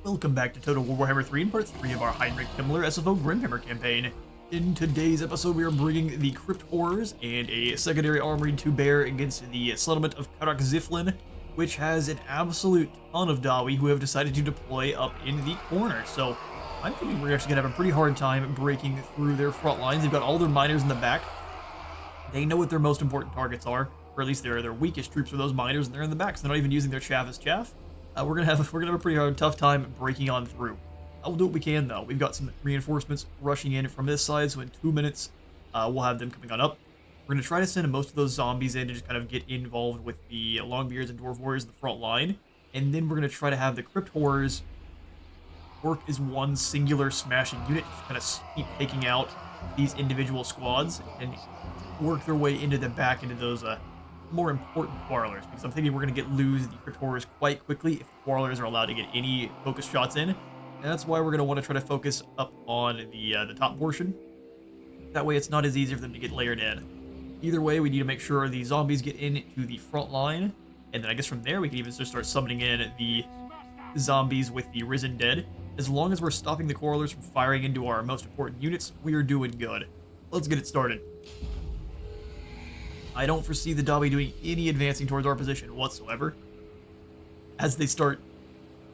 Welcome back to Total War Warhammer 3 in part 3 of our Heinrich Kemmler SFO Grimmhammer campaign. In today's episode, we are bringing the Crypt Horrors and a secondary armory to bear against the settlement of Karak Ziflin, which has an absolute ton of Dawi who have decided to deploy up in the corner. So I'm thinking we're actually going to have a pretty hard time breaking through their front lines. They've got all their miners in the back. They know what their most important targets are, or at least their weakest troops are those miners, and they're in the back, so they're not even using their chaff as chaff. We're gonna have a pretty tough time breaking on through. We'll do what we can though. We've got some reinforcements rushing in from this side, so in 2 minutes we'll have them coming on up. We're gonna try to send most of those zombies in to just kind of get involved with the Longbeards and Dwarf Warriors in the front line, and then we're gonna try to have the Crypt Horrors work as one singular smashing unit, just kind of keep taking out these individual squads and work their way into the back into those more important quarrelers, because I'm thinking we're going to lose the Crypt Horrors quite quickly if the quarrelers are allowed to get any focus shots in, and that's why we're going to want to try to focus up on the top portion. That way it's not as easy for them to get layered in. Either way, we need to make sure the zombies get into the front line, and then I guess from there we can even just start summoning in the zombies with the Risen Dead. As long as we're stopping the quarrelers from firing into our most important units, we are doing good. Let's get it started. I don't foresee the Dawi doing any advancing towards our position whatsoever. As they start,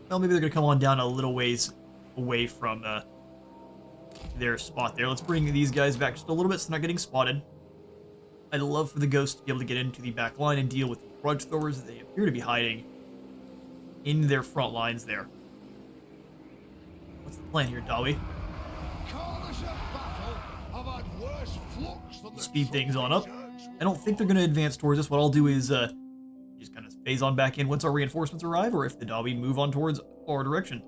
well, maybe they're going to come on down a little ways away from their spot there. Let's bring these guys back just a little bit so they're not getting spotted. I'd love for the Ghost to be able to get into the back line and deal with the grudge throwers that they appear to be hiding in their front lines there. What's the plan here, Dawi? Speed things on up. I don't think they're going to advance towards us. What I'll do is just kind of phase on back in once our reinforcements arrive, or if the Dawi move on towards our direction.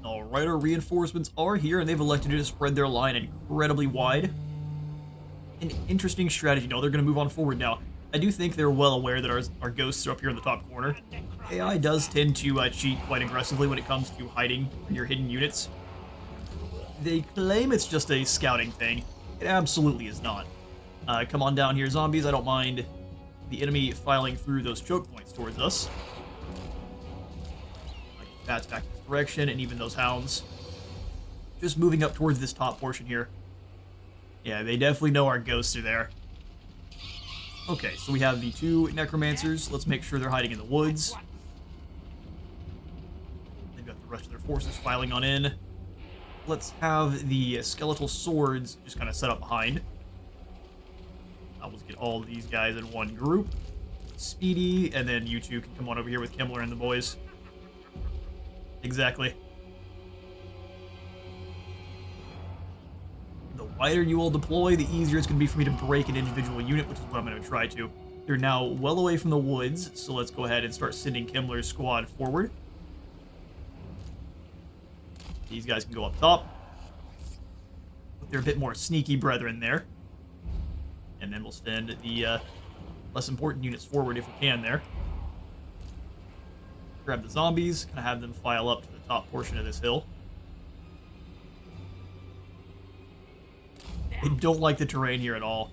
Alright, our reinforcements are here, and they've elected to spread their line incredibly wide. An interesting strategy. No, they're going to move on forward now. I do think they're well aware that our ghosts are up here in the top corner. AI does tend to cheat quite aggressively when it comes to hiding your hidden units. They claim it's just a scouting thing. It absolutely is not. Come on down here, zombies. I don't mind the enemy filing through those choke points towards us. Like bats back in this direction, and even those hounds. Just moving up towards this top portion here. Yeah, they definitely know our ghosts are there. Okay, so we have the two necromancers. Let's make sure they're hiding in the woods. They've got the rest of their forces filing on in. Let's have the skeletal swords just kind of set up behind. I'll just get all of these guys in one group. Speedy, and then you two can come on over here with Kemmler and the boys. Exactly. The wider you all deploy, the easier it's going to be for me to break an individual unit, which is what I'm going to try to. They're now well away from the woods, so let's go ahead and start sending Kemmler's squad forward. These guys can go up top. Put their bit more sneaky brethren there. And then we'll send the less important units forward if we can there. Grab the zombies, kind of have them file up to the top portion of this hill. They don't like the terrain here at all.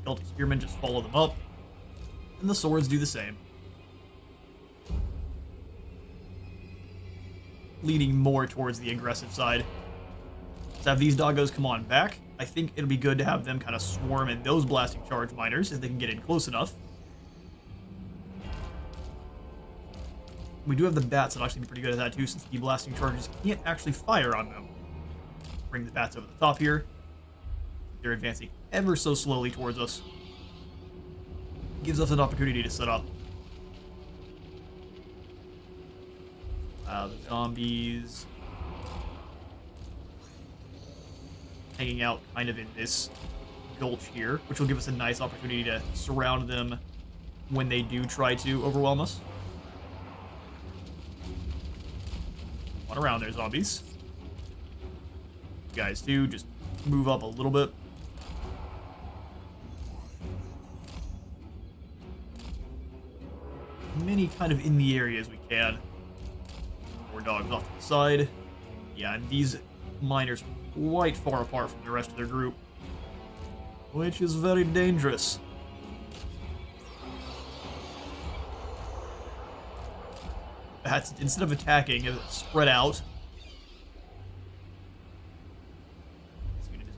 Skeletal spearmen just follow them up. And the swords do the same. Leaning more towards the aggressive side. Let's have these doggos come on back. I think it'll be good to have them kind of swarm in those blasting charge miners if they can get in close enough. We do have the bats that'll actually be pretty good at that too, since the blasting charges can't actually fire on them. Bring the bats over the top here. They're advancing ever so slowly towards us. Gives us an opportunity to set up. The zombies hanging out kind of in this gulch here, which will give us a nice opportunity to surround them when they do try to overwhelm us. Come on around there, zombies. You guys do just move up a little bit. Many kind of in the area as we can. More dogs off to the side. Yeah, and these miners quite far apart from the rest of their group, which is very dangerous. bats, instead of attacking, have spread out. This unit is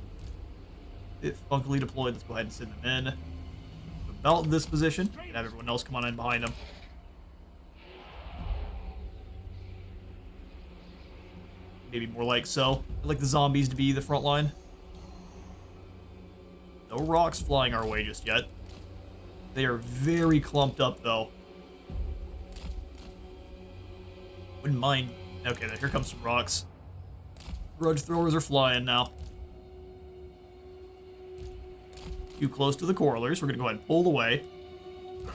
a bit funkily deployed. Let's go ahead and send them in. About this position, and have everyone else come on in behind them. Maybe more like so. I'd like the zombies to be the front line. No rocks flying our way just yet. They are very clumped up, though. Wouldn't mind. Okay, then here comes some rocks. Grudge throwers are flying now. Too close to the corralers. We're going to go ahead and pull away.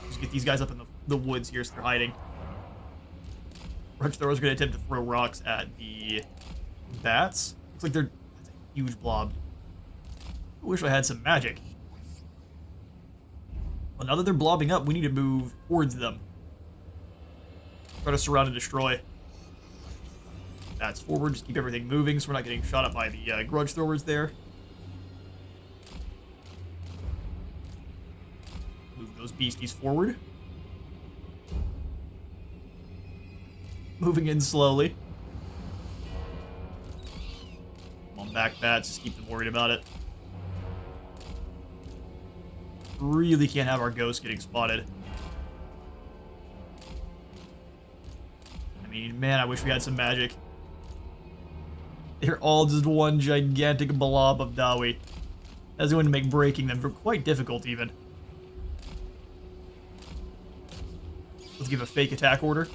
Just get these guys up in the woods here so they're hiding. Grudge throwers are going to attempt to throw rocks at the bats. Looks like that's a huge blob. I wish I had some magic. Well, now that they're blobbing up, we need to move towards them. Try to surround and destroy. Bats forward, just keep everything moving so we're not getting shot at by the grudge throwers there. Move those beasties forward. Moving in slowly. Come on back, bats, just keep them worried about it. Really can't have our ghost getting spotted. I mean, man, I wish we had some magic. They're all just one gigantic blob of Dawi. That's going to make breaking them quite difficult, even. Let's give a fake attack order.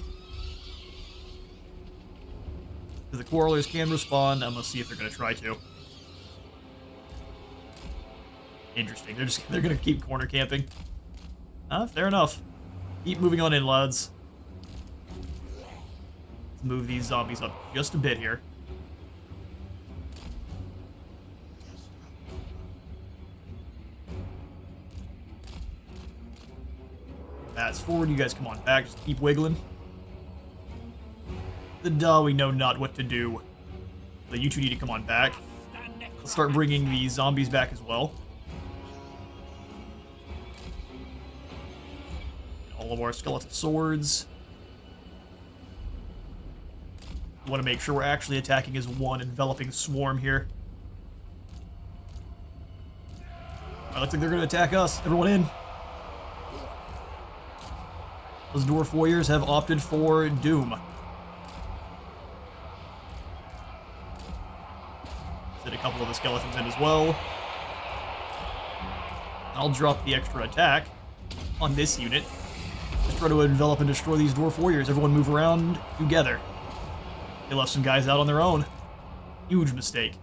The quarrelers can respond. I'm gonna see if they're gonna try to. Interesting. They're gonna keep corner camping. Fair enough. Keep moving on in, lads. Let's move these zombies up just a bit here. Bats forward. You guys come on back. Just keep wiggling. The Dawi know not what to do. But you two need to come on back. Let's start bringing the zombies back as well. All of our skeleton swords. We want to make sure we're actually attacking as one enveloping swarm here. Alright, looks like they're going to attack us. Everyone in. Those dwarf warriors have opted for doom. Set a couple of the skeletons in as well. I'll drop the extra attack on this unit. Just try to envelop and destroy these dwarf warriors. Everyone move around together. They left some guys out on their own. Huge mistake.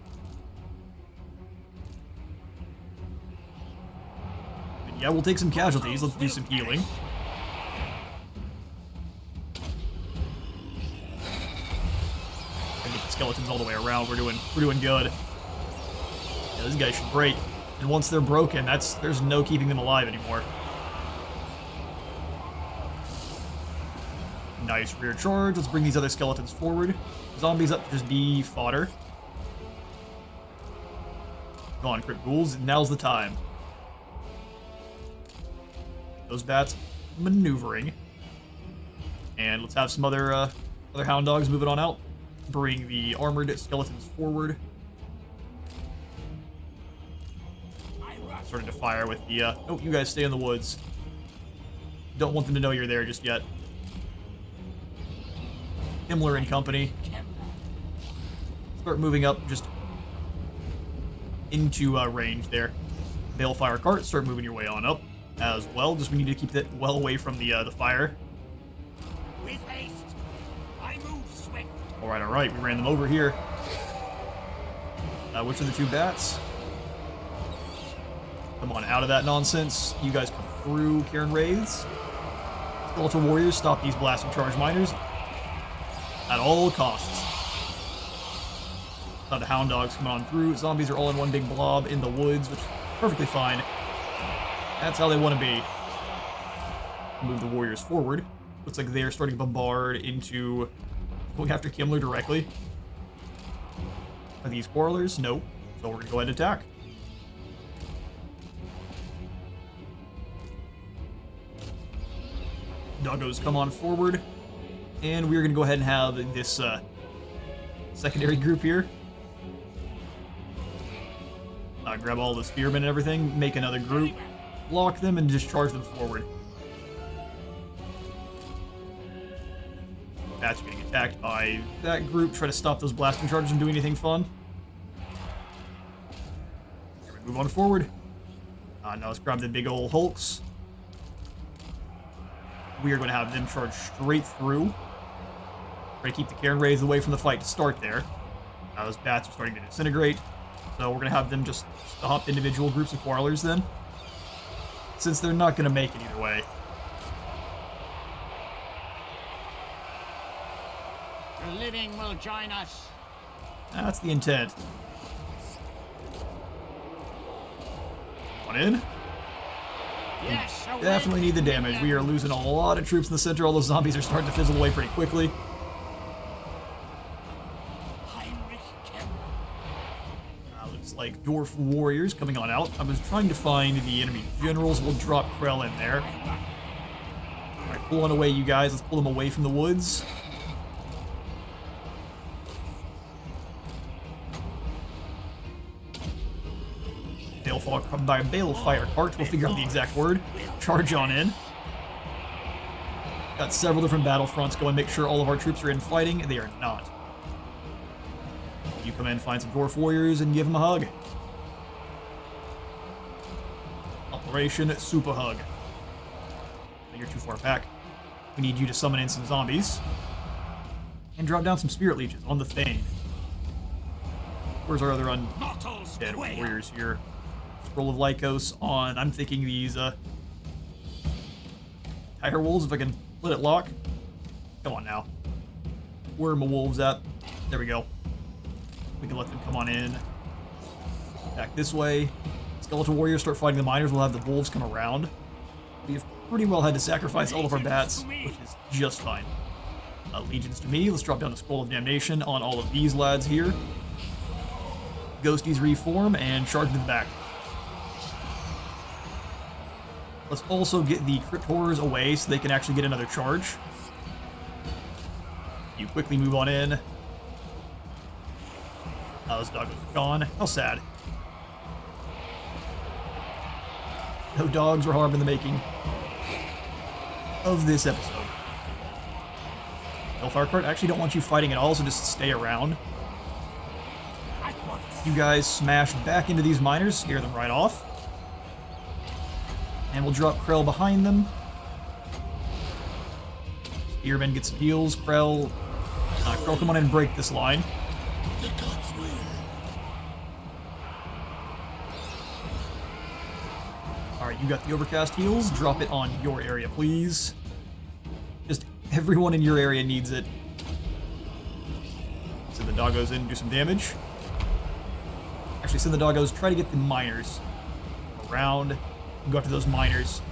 And yeah, we'll take some casualties. Let's do some healing. Get the skeletons all the way around. We're doing good. Yeah, these guys should break. And once they're broken, there's no keeping them alive anymore. Nice rear charge. Let's bring these other skeletons forward. Zombies up to just be fodder. Go on, crit ghouls. Now's the time. Those bats maneuvering. And let's have some other hound dogs moving on out. Bring the armored skeletons forward. Starting to fire with the, oh, you guys stay in the woods. Don't want them to know you're there just yet. Kemmler and company. Start moving up just into range there. Balefire cart, start moving your way on up as well. Just we need to keep that well away from the fire. With haste, I move swift. All right, we ran them over here. Which are the two bats? Come on, out of that nonsense. You guys come through, Karen Wraiths. Skeletal warriors, stop these blasting charge miners at all costs. Now the hound dogs coming on through. Zombies are all in one big blob in the woods, which is perfectly fine. That's how they want to be. Move the warriors forward. Looks like they're starting to bombard into going after Kemmler directly. Are these quarrelers? No. So we're going to go ahead and attack. Doggos come on forward. And we're going to go ahead and have this secondary group here. Grab all the spearmen and everything, make another group, lock them, and just charge them forward. Bats are getting attacked by that group. Try to stop those blasting charges from doing anything fun. Here we move on forward. Now let's grab the big old hulks. We are going to have them charge straight through. Try to keep the Cairn Wraiths away from the fight to start there. Now those bats are starting to disintegrate. So we're going to have them just stop individual groups of quarrelers then. Since they're not going to make it either way. The living will join us. That's the intent. One in. Yes, away. Definitely need the damage. We are losing a lot of troops in the center. All those zombies are starting to fizzle away pretty quickly. Heinrich Kemmler. Looks like dwarf warriors coming on out. I was trying to find the enemy generals. We'll drop Krell in there. Alright, pull on away, you guys. Let's pull them away from the woods. Balefire cart. We'll figure out the exact word. Charge on in. Got several different battlefronts going. Make sure all of our troops are in fighting. They are not. You come in, find some dwarf warriors, and give them a hug. Operation Super Hug. You're too far back. We need you to summon in some zombies. And drop down some spirit leeches on the thing. Where's our other undead warriors here? Scroll of Lycos on, I'm thinking these Tiger Wolves, if I can let it lock. Come on now. Where are my wolves at? There we go. We can let them come on in. Back this way. Skeletal Warriors start fighting the miners. We'll have the wolves come around. We've pretty well had to sacrifice all of our bats, which is just fine. Legions to me. Let's drop down the Scroll of Damnation on all of these lads here. Ghosties reform and charge to the back. Let's also get the Crypt Horrors away so they can actually get another charge. You quickly move on in. Those dogs are gone. How sad. No dogs were harmed in the making of this episode. Hellfire Cart, I actually don't want you fighting at all, so just stay around. You guys smash back into these miners, scare them right off. And we'll drop Krell behind them. Spearman gets some heals. Krell, come on in and break this line. Alright, you got the overcast heals. Drop it on your area, please. Just everyone in your area needs it. Send the doggos in and do some damage. Actually, send the doggos. Try to get the miners around. Go after those miners.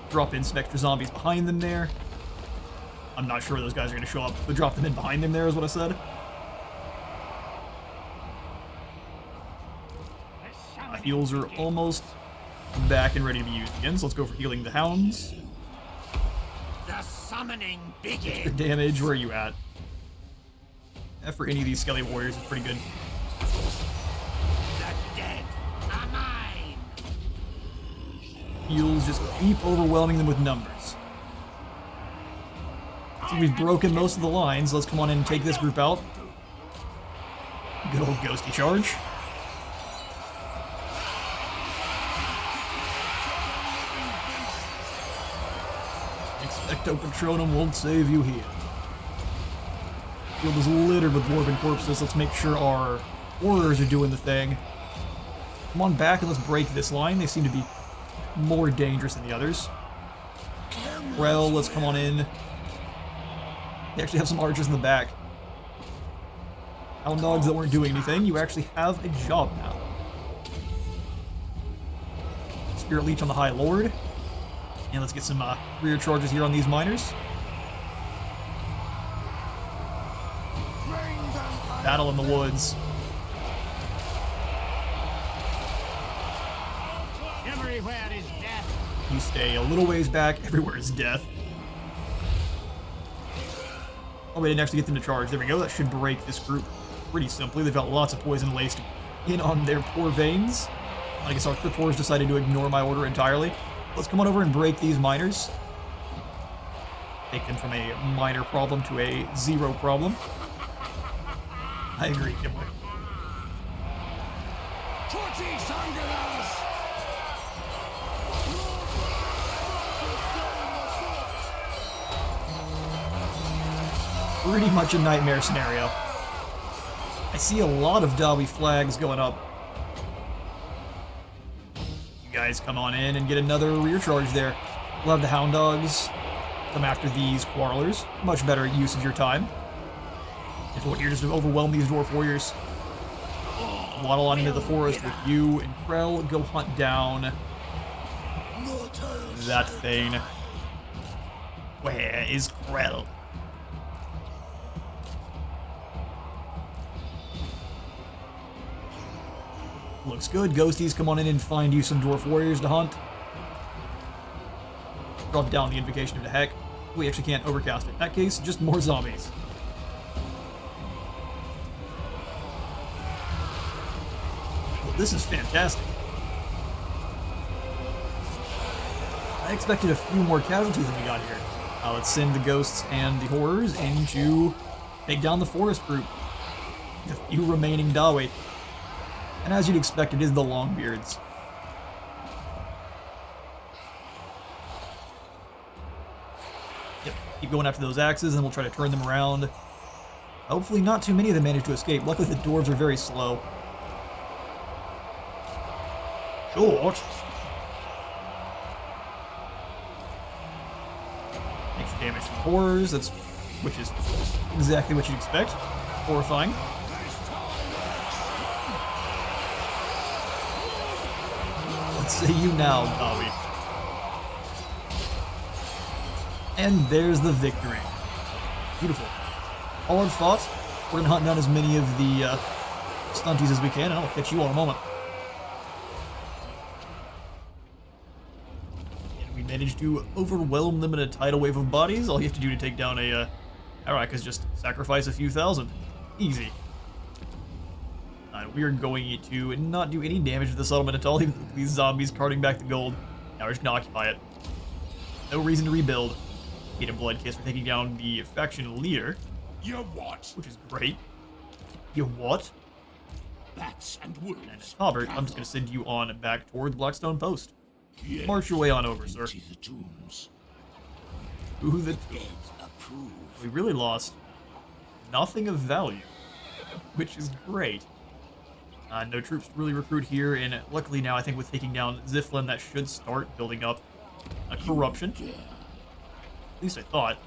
Drop in some extra zombies behind them there. I'm not sure those guys are going to show up, but drop them in behind them there is what I said. Heals are almost back and ready to be used again, so let's go for healing the hounds. The summoning begins. Extra damage, where are you at? For any of these Skelly Warriors is pretty good. Heals just keep overwhelming them with numbers. So we've broken most of the lines. Let's come on in and take this group out. Good old ghosty charge. Expecto Patronum won't save you here. Field is littered with dwarven corpses. Let's make sure our warriors are doing the thing. Come on back and let's break this line. They seem to be more dangerous than the others. Well, let's come on in. They actually have some archers in the back. Hound dogs that weren't doing anything. You actually have a job now. Spirit Leech on the High Lord. And let's get some rear charges here on these miners. Battle in the woods. Everywhere is death. You stay a little ways back. Everywhere is death. Oh, we didn't actually get them to charge. There we go. That should break this group pretty simply. They've got lots of poison laced in on their poor veins. I guess our Crypt Horrors decided to ignore my order entirely. Let's come on over and break these miners. Take them from a minor problem to a zero problem. I agree, Kemmler. Pretty much a nightmare scenario. I see a lot of Dawi flags going up. You guys come on in and get another rear charge there. We'll have the Hound Dogs come after these Quarrelers. Much better use of your time. If you want here just to overwhelm these Dwarf Warriors. Waddle on into the forest with you and Krell. Go hunt down that thing. Where is Krell? Looks good. Ghosties, come on in and find you some Dwarf Warriors to hunt. Drop down the Invocation of the Heck. We actually can't overcast it. In that case, just more zombies. Well, this is fantastic. I expected a few more casualties than we got here. Let's send the Ghosts and the Horrors in to take down the Forest group. The few remaining Dawi. And as you'd expect, it is the Longbeards. Yep, keep going after those axes, and we'll try to turn them around. Hopefully not too many of them manage to escape. Luckily, the dwarves are very slow. Short. Extra damage from horrors, which is exactly what you'd expect. Horrifying. Say you now, Dawi. And there's the victory. Beautiful. Hard fought. We're gonna hunt down as many of the stunties as we can, and I'll catch you all in a moment. And we managed to overwhelm them in a tidal wave of bodies. All you have to do to take down a Arak is just sacrifice a few thousand. Easy. We are going to not do any damage to the settlement at all. These zombies carting back the gold. Now we're just gonna occupy it. No reason to rebuild. Get a blood kiss for taking down the faction leader. You what? Which is great. You what? Bats and wolves. And Albert, I'm just gonna send you on back towards Blackstone Post. Yes. March your way on over, sir. The tombs. Ooh, the Dead approve. we really lost nothing of value, which is great. No troops to really recruit here, and luckily now I think with taking down Ziflin, that should start building up a corruption. At least I thought.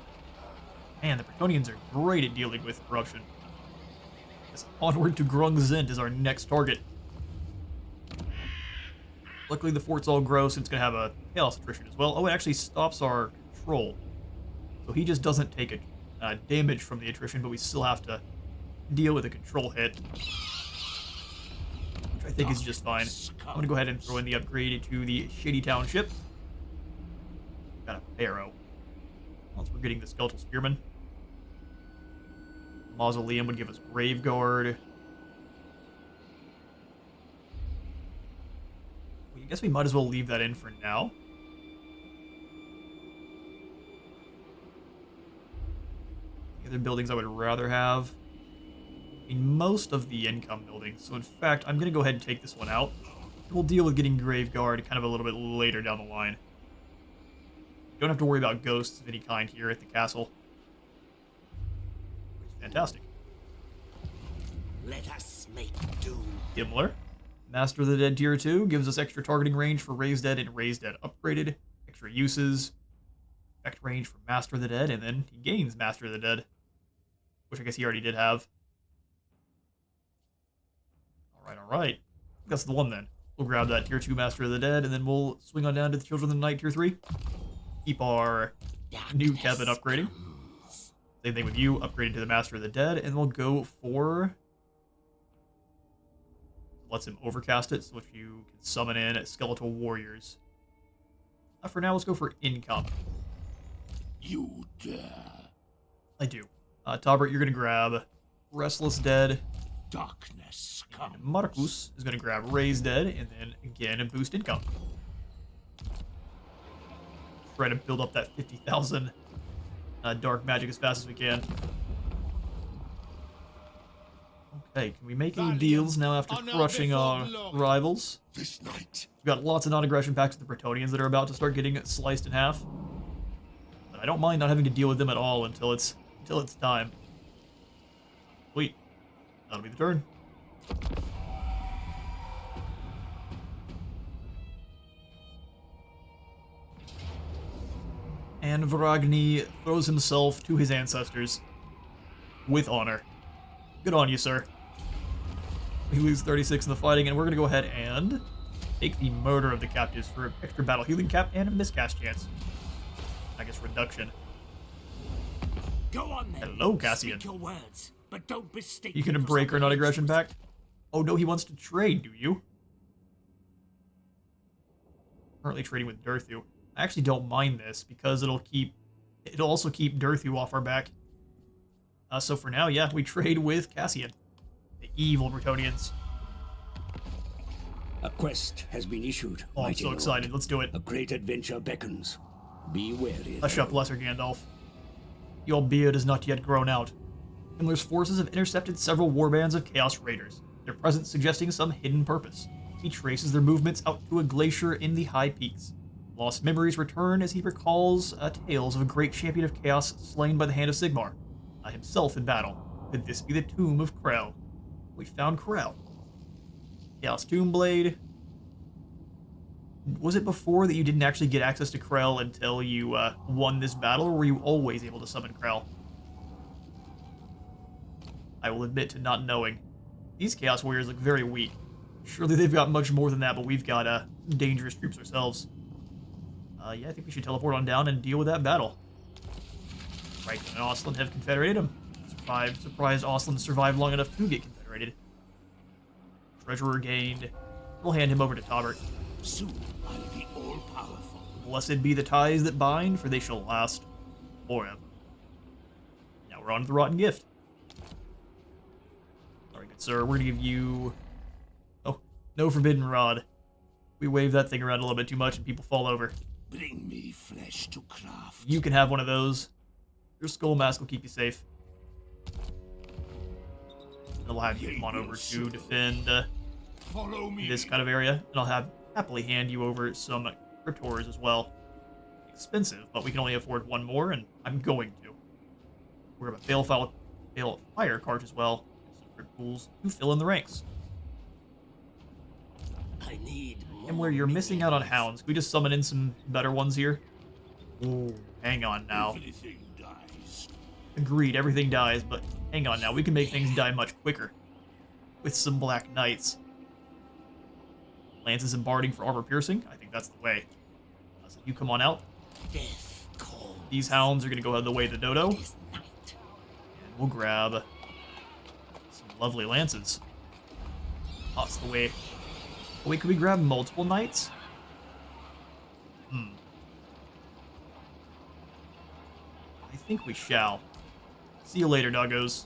Man, the Bretonians are great at dealing with corruption. Yes, onward to Grung Zint is our next target. Luckily the fort's all gross, and it's going to have a chaos attrition as well. Oh, it actually stops our control. So he just doesn't take a damage from the attrition, but we still have to deal with a control hit. I think is just fine. I'm gonna go ahead and throw in the upgrade to the Shady Township. Got a Pharaoh. Once we're getting the Skeletal Spearman. Mausoleum would give us Grave Guard. I guess we might as well leave that in for now. The other buildings I would rather have. In most of the income buildings. So in fact, I'm going to go ahead and take this one out. We'll deal with getting Grave Guard kind of a little bit later down the line. Don't have to worry about ghosts of any kind here at the castle. Which is fantastic. Let us make doom. Himmler. Master of the Dead Tier 2 gives us extra targeting range for Raised Dead and Raised Dead Upgraded. Extra uses. Effect range for Master of the Dead, and then he gains Master of the Dead. Which I guess he already did have. Alright. That's the one then. We'll grab that Tier 2 Master of the Dead, and then we'll swing on down to the Children of the Night Tier 3. Keep our new cabin upgrading. Same thing with you, upgraded to the Master of the Dead, and we'll go for... Lets him overcast it, so if you can summon in Skeletal Warriors. For now, let's go for income. You dare. I do. Taubert, you're going to grab Restless Dead. Darkness comes. And Marcus is going to grab Raise Dead, and then again, boost income. Try to build up that 50,000 dark magic as fast as we can. Okay, can we make any deals now after crushing our rivals? This night. We've got lots of non-aggression packs with the Bretonnians that are about to start getting sliced in half. But I don't mind not having to deal with them at all until it's time. Sweet. That'll be the turn. And Vragni throws himself to his ancestors with honor. Good on you, sir. We lose 36 in the fighting, and we're going to go ahead and take the murder of the captives for an extra battle healing cap and a miscast chance. I guess reduction. Go on then. Hello, Cassian. Speak your words, but don't mistake. You gonna break our non-aggression pact? Oh no, he wants to trade, do you? Currently trading with Durthu. I actually don't mind this because it'll also keep Durthu off our back. So for now, yeah, we trade with Cassian. The evil Bretonnians. A quest has been issued. Oh, I'm so excited. Let's do it. A great adventure beckons. Be wary. Hush up, Lesser Gandalf. Your beard is not yet grown out. Himmler's forces have intercepted several warbands of Chaos Raiders, their presence suggesting some hidden purpose. He traces their movements out to a glacier in the high peaks. Lost memories return as he recalls tales of a great champion of Chaos slain by the hand of Sigmar, himself in battle. Could this be the tomb of Krell? We found Krell. Chaos Tombblade. Was it before that you didn't actually get access to Krell until you won this battle, or were you always able to summon Krell? I will admit to not knowing. These Chaos Warriors look very weak. Surely they've got much more than that, but we've got dangerous troops ourselves. Yeah, I think we should teleport on down and deal with that battle. Right, and Osland have confederated him. Surprised Osland survived long enough to get confederated. Treasurer gained. We'll hand him over to Taubert. Soon I'll be all-powerful. Blessed be the ties that bind, for they shall last forever. Now we're on to the Rotten Gift. Sorry, good sir, we're gonna give you... Oh, no Forbidden Rod. We wave that thing around a little bit too much and people fall over. Bring me flesh to craft. You can have one of those. Your skull mask will keep you safe. And I'll have you come on over to defend Follow me. this kind of area, and I'll happily hand you over some Cryptors as well. Expensive, but we can only afford one more, and I'm going to. We're going to Balefire cart as well, and some Crypt tools to fill in the ranks. I need more. And where you're missing out on hounds, can we just summon in some better ones here? Ooh, hang on now. Everything dies. Agreed, everything dies, but hang on now. We can make things die much quicker with some Black Knights. Lances and barding for armor piercing. I think that's the way. So you come on out. Death calls. These hounds are going to go the way of the dodo. It is night. And we'll grab some lovely lances. That's the way. Wait, could we grab multiple knights? I think we shall. See you later, doggos.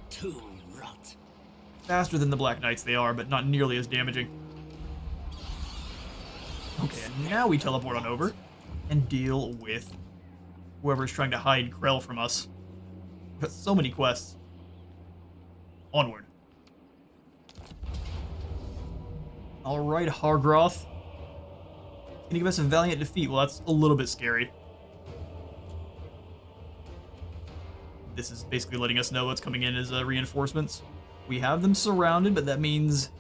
Tomb rot. Faster than the Black Knights they are, but not nearly as damaging. Okay, and now we teleport on over and deal with whoever's trying to hide Krell from us. We've got so many quests. Onward. Alright, Hargroth. Can you give us a valiant defeat? Well, that's a little bit scary. This is basically letting us know what's coming in as reinforcements. We have them surrounded, but that means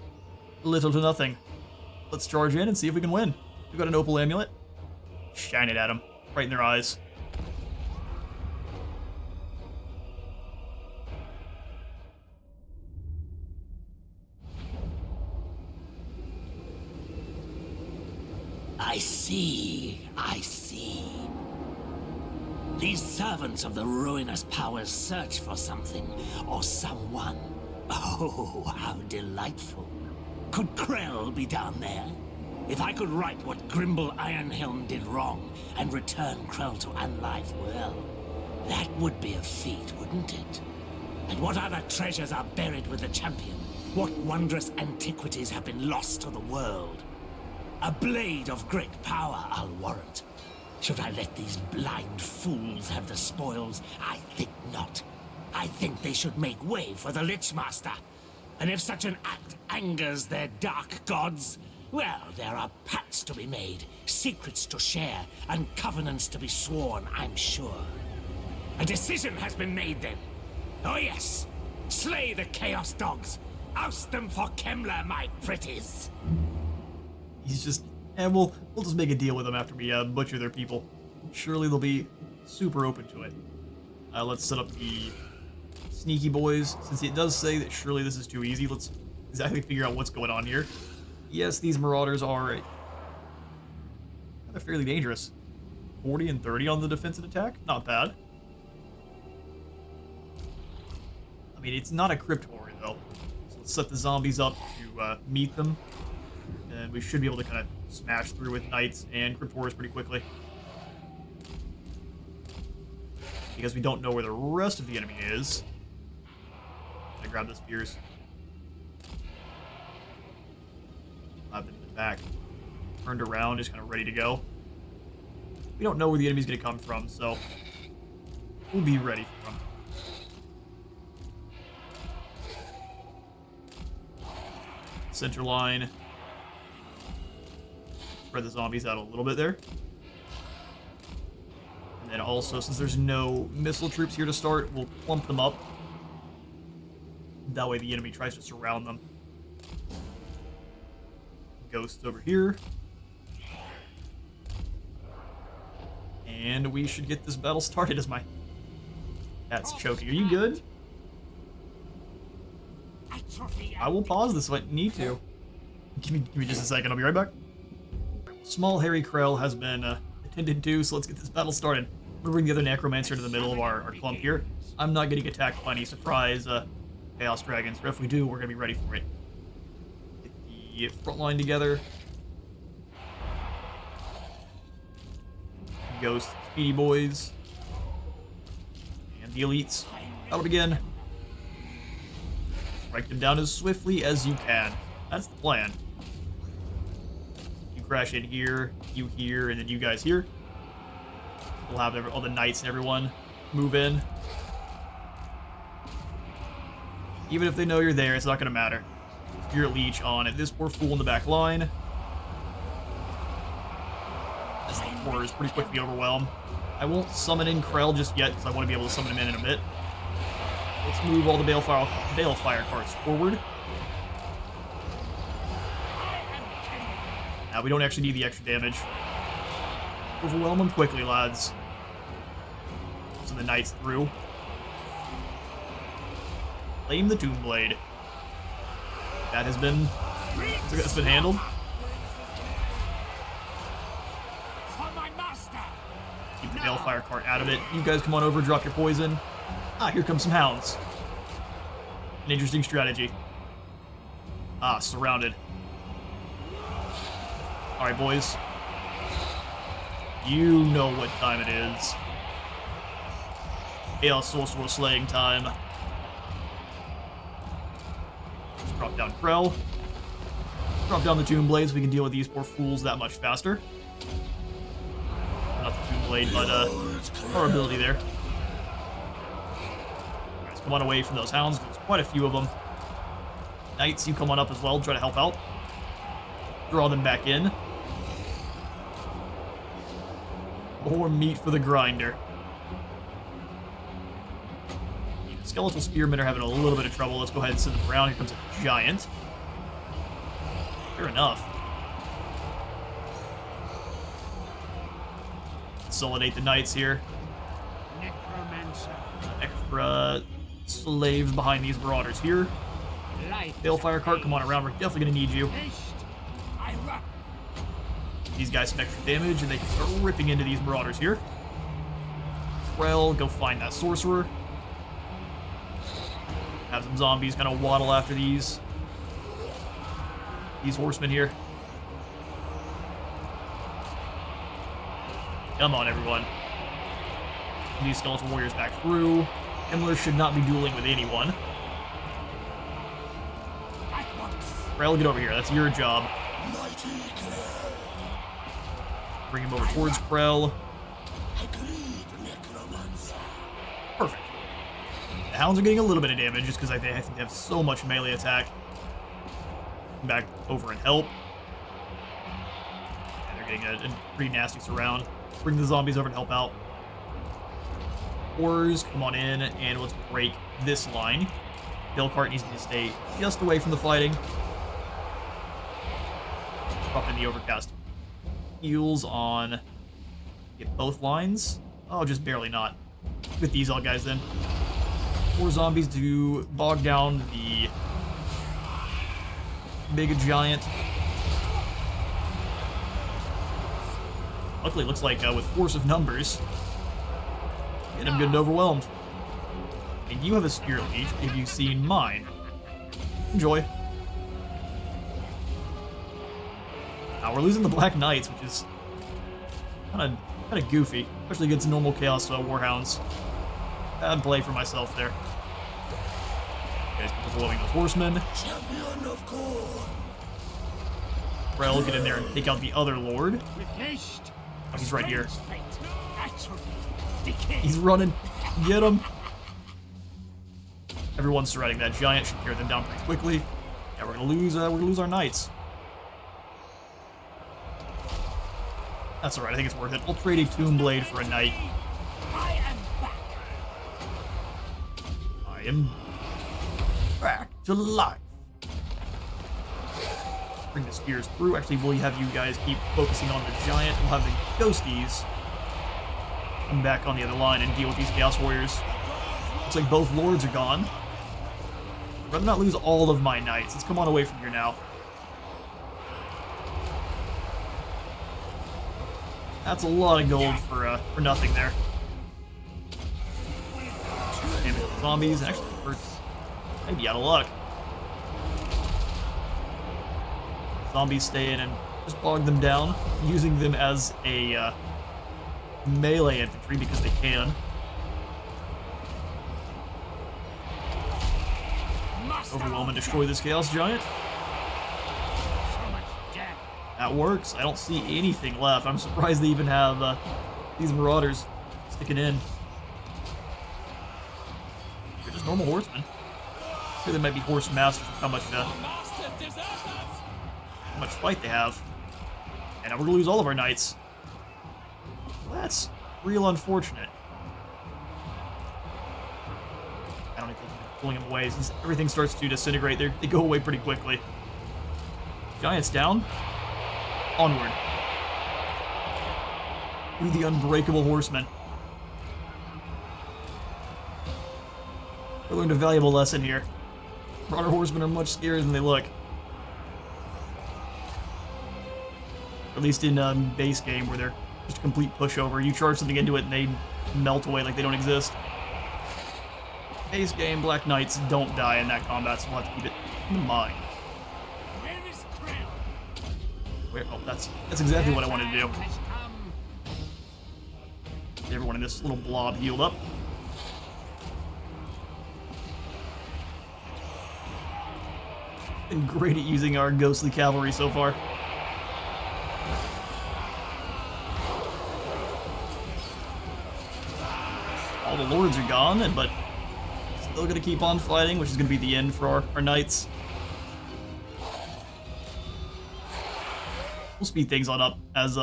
little to nothing. Let's charge in and see if we can win. We've got an opal amulet. Shine it at them, right in their eyes. I see. These servants of the ruinous powers search for something or someone. Oh, how delightful. Could Krell be down there? If I could right what Grimble Ironhelm did wrong and return Krell to unlife, well, that would be a feat, wouldn't wouldn't it? And what other treasures are buried with the champion? What wondrous antiquities have been lost to the world? A blade of great power, I'll warrant. Should I let these blind fools have the spoils? I think not. I think they should make way for the Lich Master. And if such an act angers their dark gods, well, there are pacts to be made, secrets to share, and covenants to be sworn, I'm sure. A decision has been made then. Oh yes, slay the Chaos Dogs. Oust them for Kemmler, my pretties. He's just, and we'll just make a deal with them after we butcher their people. Surely they'll be super open to it. Let's set up the sneaky boys. Since it does say that surely this is too easy, let's exactly figure out what's going on here. Yes, these marauders are fairly dangerous. 40 and 30 on the defense and attack, not bad. I mean, it's not a crypt horde though. So let's set the zombies up to meet them. And we should be able to kind of smash through with knights and crypt horrors pretty quickly. Because we don't know where the rest of the enemy is. I grab the spears. I've been in the back. Turned around, just kind of ready to go. We don't know where the enemy's going to come from, so we'll be ready for them. Center line. Spread the zombies out a little bit there. And then also, since there's no missile troops here to start, we'll clump them up. That way the enemy tries to surround them. Ghosts over here. And we should get this battle started as my cat's choking. Are you good? I will pause this if I need to. Give me just a second, I'll be right back. Small Hairy Krell has been attended to, so let's get this battle started. We'll bring the other Necromancer to the middle of our clump here. I'm not getting attacked by any surprise Chaos Dragons, but if we do, we're going to be ready for it. Get the front line together. Ghost, Speedy Boys. And the Elites. That'll begin. Strike them down as swiftly as you can. That's the plan. You crash in here, you here, and then you guys here. We'll have all the knights and everyone move in. Even if they know you're there, it's not going to matter. You're a leech on it. This poor fool in the back line. This horror is pretty quick to be overwhelmed. I won't summon in Krell just yet, because I want to be able to summon him in a bit. Let's move all the Balefire carts forward. Now, we don't actually need the extra damage. Overwhelm them quickly, lads. So the knights through. Claim the Tomb Blade. That has been... That's been handled. Keep the Balefire cart out of it. You guys come on over, drop your poison. Ah, here come some hounds. An interesting strategy. Ah, surrounded. Alright, boys. You know what time it is. Chaos Sorcerer slaying time. Let's drop down Krell. Drop down the Tomb Blade so we can deal with these poor fools that much faster. Not the Tomb Blade, but our ability there. Alright, come on away from those hounds. There's quite a few of them. Knights, you come on up as well. Try to help out. Draw them back in. More meat for the grinder. The skeletal spearmen are having a little bit of trouble. Let's go ahead and send them around. Here comes a giant. Fair enough. Consolidate the knights here. Extra slaves behind these marauders here. Balefire cart, come on around. We're definitely going to need you. These guys some extra damage, and they can start ripping into these marauders here. Krell, go find that sorcerer. Have some zombies kind of waddle after these horsemen here. Come on, everyone. These skeletal warriors back through. Kemmler should not be dueling with anyone. Krell, get over here. That's your job. Bring him over towards Krell. Perfect. The hounds are getting a little bit of damage just because I think they have so much melee attack. Come back over and help. And they're getting a pretty nasty surround. Bring the zombies over to help out. Horrors, come on in, and let's break this line. Delcart needs to stay just away from the fighting. Drop in the overcast. Heals on... Get both lines? Oh, just barely not. With these all guys then. 4 zombies to bog down the big giant. Luckily, it looks like with force of numbers, get him good and overwhelmed. And you have a spirit leech. Have you seen mine? Enjoy. Now we're losing the Black Knights, which is kind of goofy, especially against normal Chaos Warhounds. Bad play for myself there. You guys keep overwhelming those horsemen. Krell, get in there and take out the other lord. Oh, he's right here. He's running. Get him. Everyone's surrounding that giant. Should tear them down pretty quickly. Yeah, we're gonna lose our knights. That's alright, I think it's worth it. We'll trade a Tomb Blade for a knight. I am back to life. Bring the spears through. Actually, we'll have you guys keep focusing on the giant. We'll have the ghosties come back on the other line and deal with these Chaos Warriors. Looks like both lords are gone. I'd rather not lose all of my knights. Let's come on away from here now. That's a lot of gold for nothing there. Damn it, zombies. Actually, we're maybe out of luck. Zombies stay in and just bog them down, using them as a melee infantry because they can. Overwhelm and destroy this Chaos Giant. That works. I don't see anything left. I'm surprised they even have these Marauders sticking in. They're just normal horsemen. Sure, they might be horse masters with how much fight they have. And now we're gonna lose all of our knights. Well, that's real unfortunate. I don't think they're pulling them away. Since everything starts to disintegrate, they go away pretty quickly. Giants down. Onward. To the unbreakable horsemen. I learned a valuable lesson here. Marauder horsemen are much scarier than they look. At least in base game, where they're just a complete pushover. You charge something into it and they melt away like they don't exist. Base game, Black Knights don't die in that combat, so we'll have to keep it in mind. Where, oh, that's exactly what I wanted to do. Get everyone in this little blob healed up. Been great at using our ghostly cavalry so far. All the lords are gone, but still gonna keep on fighting, which is gonna be the end for our knights. We'll speed things on up, as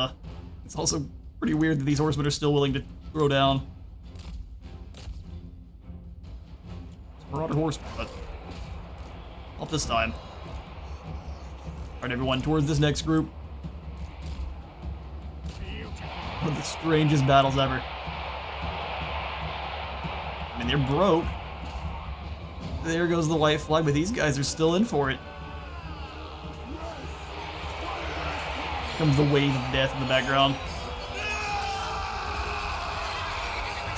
it's also pretty weird that these horsemen are still willing to throw down. It's Marauder horsemen, but not this time. Alright, everyone, towards this next group. One of the strangest battles ever. I mean, they're broke. There goes the white flag, but these guys are still in for it. Comes the wave of death in the background.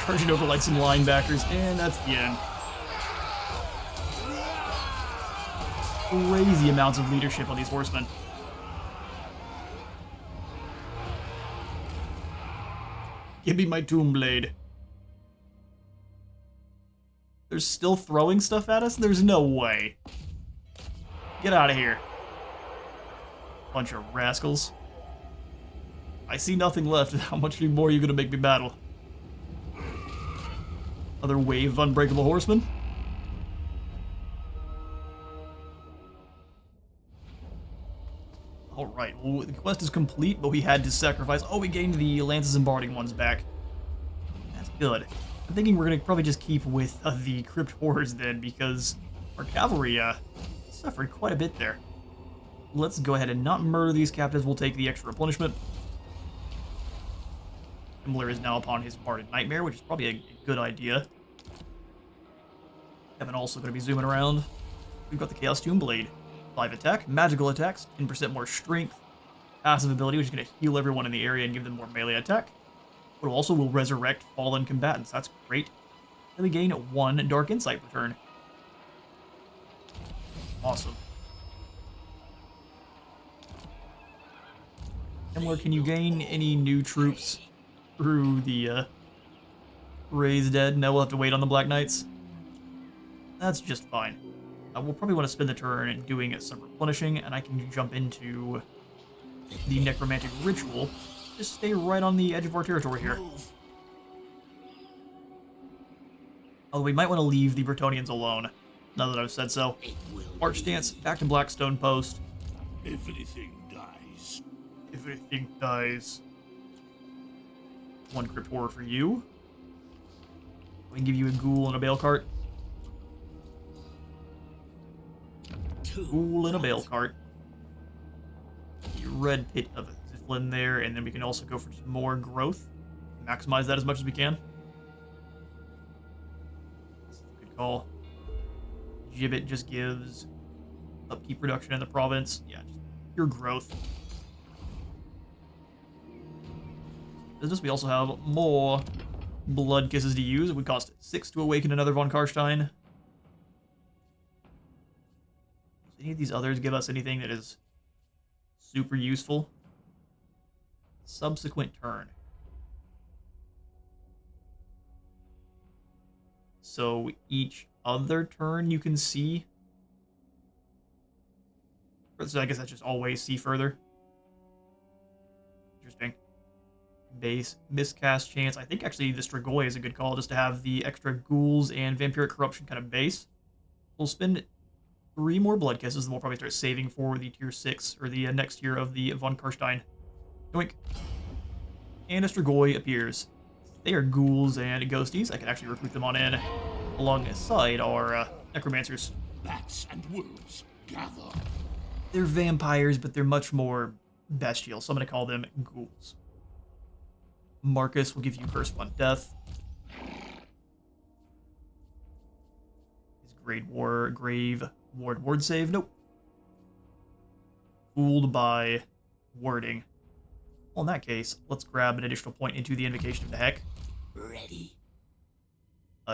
Charging over like some linebackers, and that's the end. Crazy amounts of leadership on these horsemen. Give me my Tomb Blade. They're still throwing stuff at us? There's no way. Get out of here. Bunch of rascals. I see nothing left. How much more are you gonna make me battle? Another wave of unbreakable horsemen? Alright, well, the quest is complete, but we had to sacrifice... Oh, we gained the lances and barding ones back. That's good. I'm thinking we're gonna probably just keep with the crypt horrors then, because our cavalry suffered quite a bit there. Let's go ahead and not murder these captives. We'll take the extra punishment. Kemmler is now upon his barded nightmare, which is probably a good idea. Kevin also going to be zooming around. We've got the Chaos Tomb Blade. 5 attack, magical attacks, 10% more strength, passive ability, which is going to heal everyone in the area and give them more melee attack. But also will resurrect fallen combatants. That's great. Then we gain 1 Dark Insight per turn. Awesome. Kemmler, can you gain any new troops through the Raised Dead? No, we'll have to wait on the Black Knights. That's just fine. We'll probably want to spend the turn doing some replenishing, and I can jump into the Necromantic Ritual. Just stay right on the edge of our territory here. Oh, we might want to leave the Bretonnians alone, now that I've said so. March stance, back to Blackstone Post. Everything dies. Everything dies. 1 Crypt Horror for you. We can give you a Ghoul and a Bale Cart. Ghoul and a Bale Cart. The Red Pit of Ziflin there, and then we can also go for some more growth. Maximize that as much as we can. Good call. Gibbet just gives upkeep reduction in the province. Yeah, just pure growth. Business, we also have more blood kisses to use. It would cost 6 to awaken another von Karstein. Does any of these others give us anything that is super useful? Subsequent turn. So each other turn you can see. So I guess that's just always see further. Interesting. Base miscast chance. I think actually the Strigoi is a good call just to have the extra ghouls and vampiric corruption kind of base. We'll spend 3 more blood kisses, and we'll probably start saving for the tier 6 or the next tier of the von Karstein. Doink. And a Strigoi appears. They are ghouls and ghosties. I can actually recruit them on in alongside our necromancers. Bats and wolves gather. They're vampires, but they're much more bestial, so I'm going to call them ghouls. Marcus will give you Curse Upon Death. His Grave Ward save? Nope. Fooled by wording. Well, in that case, let's grab an additional point into the Invocation of the Heck. Ready.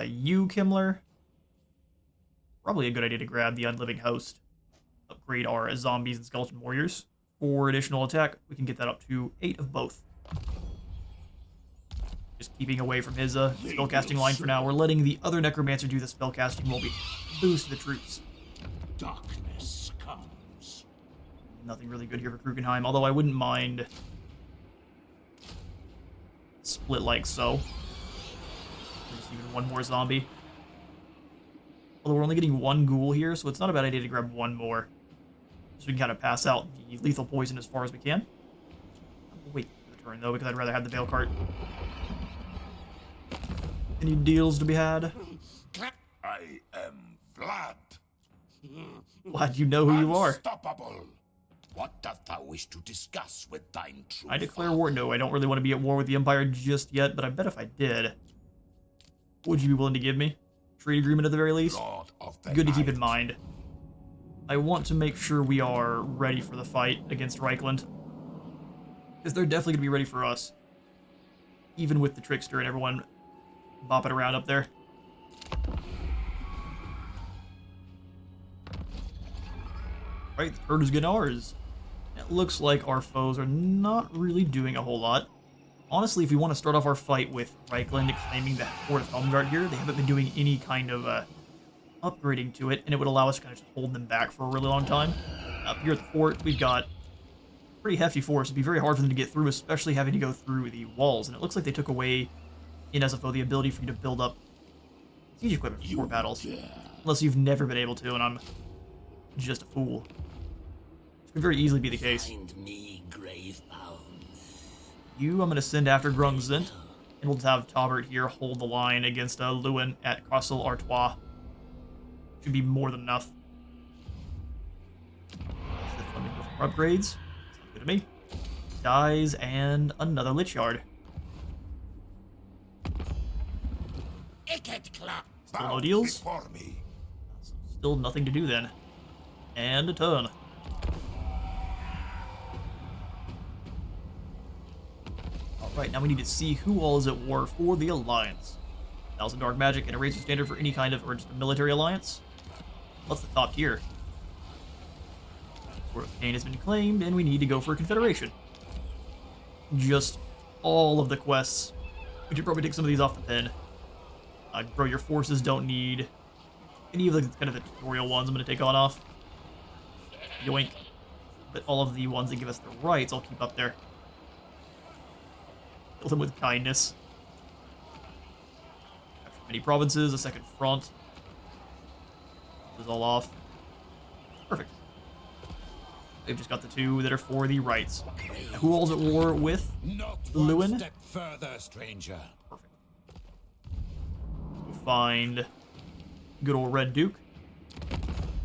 You, Kemmler. Probably a good idea to grab the Unliving Host. Upgrade our zombies and skeleton warriors. For additional attack, we can get that up to 8 of both. Just keeping away from his spellcasting line for now. We're letting the other necromancer do the spellcasting while we boost the troops. Darkness comes. Nothing really good here for Krugenheim, although I wouldn't mind split like so. Just even 1 more zombie. Although we're only getting 1 ghoul here, so it's not a bad idea to grab 1 more. So we can kind of pass out the lethal poison as far as we can. I'll wait for the turn though, because I'd rather have the Bale Cart. Any deals to be had? I am Vlad. Glad you know who you are. Unstoppable. What doth thou wish to discuss with thine true I declare war. No, I don't really want to be at war with the Empire just yet, but I bet if I did, what would you be willing to give me? Trade agreement at the very least? Lord of the Good to keep night. in mind. I want to make sure we are ready for the fight against Reichland. Because they're definitely going to be ready for us. Even with the Trickster and everyone bopping around up there. Right, the turn is getting ours. It looks like our foes are not really doing a whole lot. Honestly, if we want to start off our fight with Reichland claiming the Fort of Helmgard here, they haven't been doing any kind of upgrading to it, and it would allow us to kind of just hold them back for a really long time. Up here at the fort, we've got a pretty hefty force. It'd be very hard for them to get through, especially having to go through the walls. And it looks like they took away in SFO the ability for you to build up siege equipment for fort battles. Unless you've never been able to, and I'm just a fool. This could very easily be the case. Find me grave-bound. You, I'm going to send after Grungzint, and we'll just have Taubert here hold the line against Lewin at Castle Artois. Should be more than enough. Let me go for upgrades. Sounds good to me. Dies, and another Lich Yard. Still no deals. Still nothing to do then. And a turn. Alright, now we need to see who all is at war for the Alliance. 1,000 Dark Magic and a Razor Standard for any kind of, or just a military alliance. What's the top tier? Sword of Pain has been claimed, and we need to go for a Confederation. Just all of the quests. We should probably take some of these off the pen. Grow your forces, don't need any of the kind of the tutorial ones I'm going to take on off. Yoink. But all of the ones that give us the rights I'll keep up there. Fill them with kindness. Capture many provinces, a second front. This is all off. Perfect. They've just got the two that are for the rights. Who all's at war with Lewin? One step further, stranger. Perfect. We'll find good old Red Duke.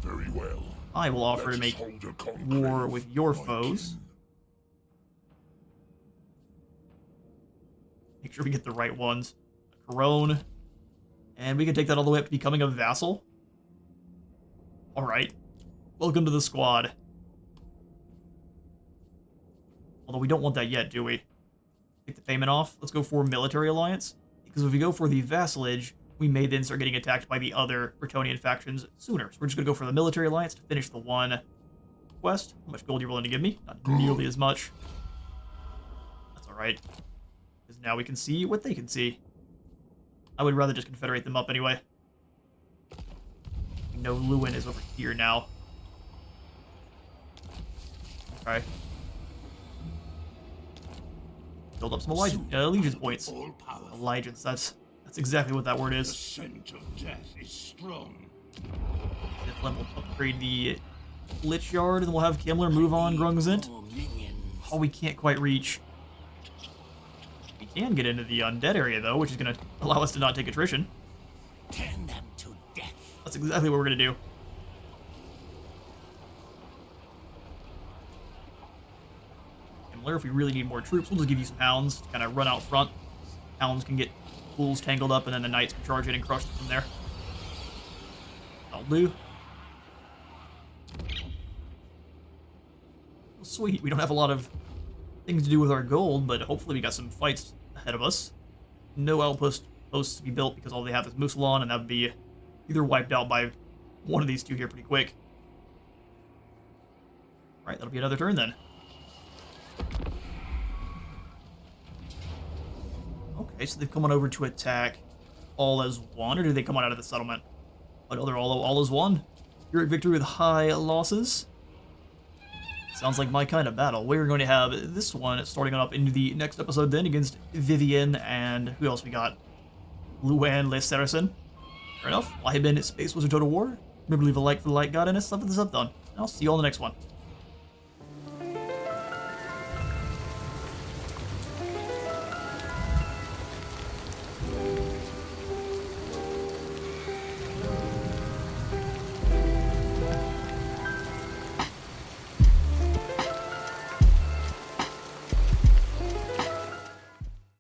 Very well. I will offer to make war with your foes. Make sure we get the right ones. Corone. And we can take that all the way up to becoming a vassal. Alright. Welcome to the squad. Although we don't want that yet, do we? Take the payment off. Let's go for military alliance. Because if we go for the vassalage, we may then start getting attacked by the other Bretonnian factions sooner. So we're just going to go for the military alliance to finish the one quest. How much gold are you willing to give me? Not nearly as much. That's alright. Because now we can see what they can see. I would rather just confederate them up anyway. We know Lewin is over here now. Okay. Build up some allegiance points. Allegiance, that's exactly what that word is. The scent of death is strong. Then we'll upgrade the Lich Yard, and we'll have Kemmler move on Grungzint. Oh, we can't quite reach. We can get into the undead area, though, which is going to allow us to not take attrition. Turn them to death. That's exactly what we're going to do. Kemmler, if we really need more troops, we'll just give you some hounds to kind of run out front. Hounds can get fools tangled up, and then the knights can charge in and crush them from there. That'll do. Well, sweet. We don't have a lot of things to do with our gold, but hopefully we got some fights ahead of us. No outposts to be built because all they have is Musalon, and that would be either wiped out by one of these two here pretty quick. Alright, that'll be another turn then. Okay, so they've come on over to attack all as one, or did they come on out of the settlement? Oh no, they're all as one. You're at victory with high losses. Sounds like my kind of battle. We're going to have this one starting up into the next episode then against Vivian and who else we got? Luan Le Saracen. Fair enough. I have been Space Wizard Total War. Remember to leave a like for the light god and a sub for the sub done. I'll see you all in the next one.